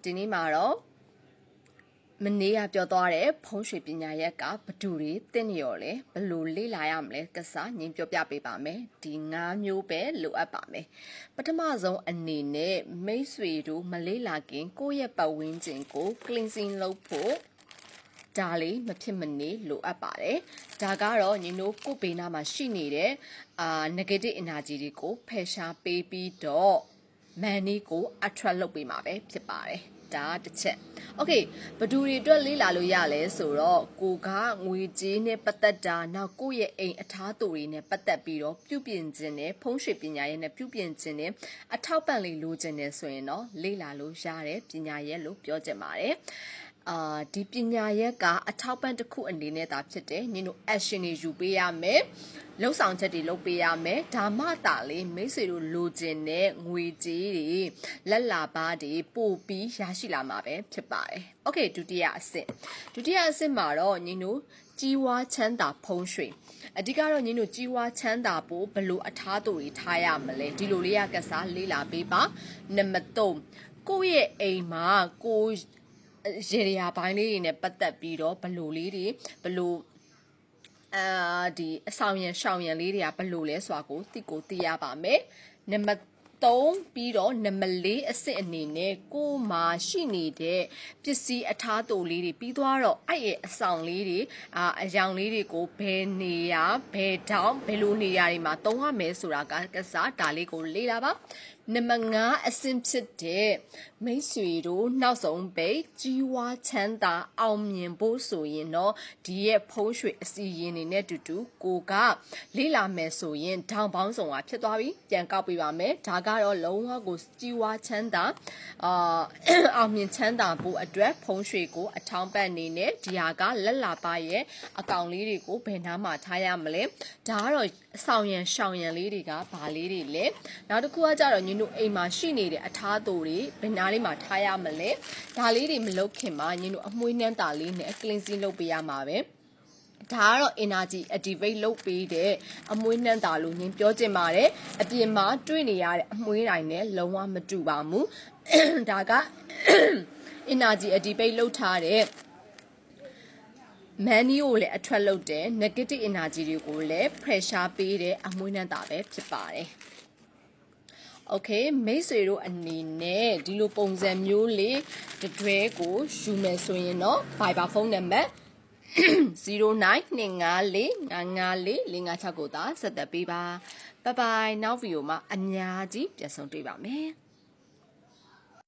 ဒီနေ့မှာတော့မနေ့ကပြောသွားတဲ့ဖုံးရွှေပညာရက်ကဘဒူတွေတင်းနေရော်လဲဘလို့လေ့လာရမလဲကစားငင်းပြောပြပေးပါမယ်ဒီ9မျိုးပဲလိုအပ်ပါမယ်ပထမဆုံးအနေနဲ့မိတ်ဆွေတို့မလေ့လာခင်ကိုယ့်ရဲ့ပတ်ဝန်းကျင်ကို cleansing လုပ်ဖို့ဒါလေးမဖြစ်မနေလိုအပ်ပါတယ်ဒါကတော့ညီတို့ကိုယ်ဘေးနားမှာရှိနေတဲ့negative energy တွေကိုဖယ်ရှားပေးပြီးတော့ money ကို attract လုပ်ပေးမှာပဲဖြစ်ပါတယ်ဒါတစ်ချက် okay ဘဒူတွေအတွက်လေးလာလို့ရလဲဆိုတော့ကိုကငွေကြေးနဲ့ပတ်သက်တာနောက်ကိုယ့်ရဲ့အိမ်အထားတူတွေနဲ့ပတ်သက်ပြီးတော့ပြုပြင်ခြင်းနဲ့ဖုံးရွှေပညာရဲ့နဲ့ပြုပြင်ခြင်းနဲ့အထောက်ပံ့လေးလိုချင်တယ်ဆိုရင်တော့လေးလာလို့ရတဲ့ပညာရဲ့လို့ပြောချင်ပါတယ်ဒီပညာရက်ကအထောက်ပံ့တစ်ခုအနေနဲ့သာဖြစ်တယ်ညီတို့ action တွေယူပေးရမယ်လှုပ်ဆောင်ချက်တွေလုပ်ပေးရမယ်ဒါမှသာလေမိတ်ဆွေတို့လိုချင်တဲ့ငွေကြေးတွေလက်လာပါတွေပို့ပြီးရရှိလာမှာပဲဖြစ်ပါတယ် okay ဒုတိယအဆင့်မှာတော့ညီတို့ကြီးဝါချမ်းသာဖုံးရွှေအဓိကတော့ညီတို့ကြီးဝါချမ်းသာဖို့ဘလို့အထားတူတွေထားရမလဲဒီလိုလေးရကစားလေးလာပေးပါနံပါတ်3ကိုယ့်ရဲ့အိမ်မှာကိုရေရာပိုင်းလေးတွေနဲ့ပတ်သက်ပြီးတော့ဘလို့လေးတွေဘလို့ဒီအဆောင်ရံရှောင်ရံလေးတွေကဘလို့လဲဆိုတာကိုသိရပါမယ်နံပါတ်3ပြီးတော့နံပါတ်4အဆင့်အနေနဲ့ကိုယ်မှာရှိနေတဲ့ပစ္စည်းအထားတူလေးတွေပြီးသွားတော့အဲ့ရဲ့အဆောင်လေးတွေအယောင်လေးတွေကိုဘယ်နေရာဘယ်တောင်ဘယ်လိုနေရာတွေမှာသုံးရမယ်ဆိုတာကစားဒါလေးကိုလေ့လာပါနံပါတ်5အဆင့်ဖြစ်တဲ့မိတ်ဆွေတို့နောက်ဆုံးပိတ်ကြီးဝါချမ်းသာအောင်မြင်ဖို့ဆိုရင်တော့ဒီရဲ့ဖုံးရွှေအစီရင်တွေနဲ့တူတူကိုကလေ့လာမယ်ဆိုရင်ထောင်ပေါင်းဆောင်ဖြစ်သွားပြီပြန်ကောက်ပေးပါမယ်ဒါကတော့လုံးဝကိုကြီးဝါချမ်းသာအောင်မြင်ချမ်းသာဖို့အတွက်ဖုံးရွှေကိုအထောက်ပံ့နေနဲ့ဒီဟာကလက်လာပါရဲ့အကောင်လေးတွေကိုဘယ်နှမှာထားရမလဲဒါကတော့အဆောင်ရံရှောင်ရံလေးတွေကဘာလေးတွေလဲနောက်တစ်ခုကကြတော့ညီတို့အိမ်မှာရှိနေတဲ့အထားတူတွေဘယ်နားလေးမှာထားရမလဲဒါလေးတွေမလုပ်ခင်မှာညီတို့အမွှေးနှမ်းတာလေးနဲ့ cleansing လုပ်ပေးရမှာပဲဒါကတော့ energy activate လုပ်ပေးတဲ့အမွှေးနှမ်းတာလို့ညင်ပြောချင်ပါတယ်အပြင်မှာတွေ့နေရတဲ့အမွှေးတိုင်းနဲ့လုံးဝမတူပါဘူးဒါက energy activate လုပ်ထားတဲ့money ကိုလည်းအထွက်လုပ်တယ် negative energy တွေကိုလည်း pressure ပေးတဲ့အမွှေးနှမ်းတာပဲဖြစ်ပါတယ်Okay မိတ်ဆွေတို့အနေနဲ့ဒီလိုပုံစံမျိုးလေးတွဲကိုယူမယ်ဆိုရင်တော့ Viber ဖုန်းနံပါတ်0925454456ကိုသာဆက်သွယ်ပေးပါ Bye bye နောက်ဗီဒီယိုမှာအများကြီးပြန်ဆုံတွေ့ပါမယ်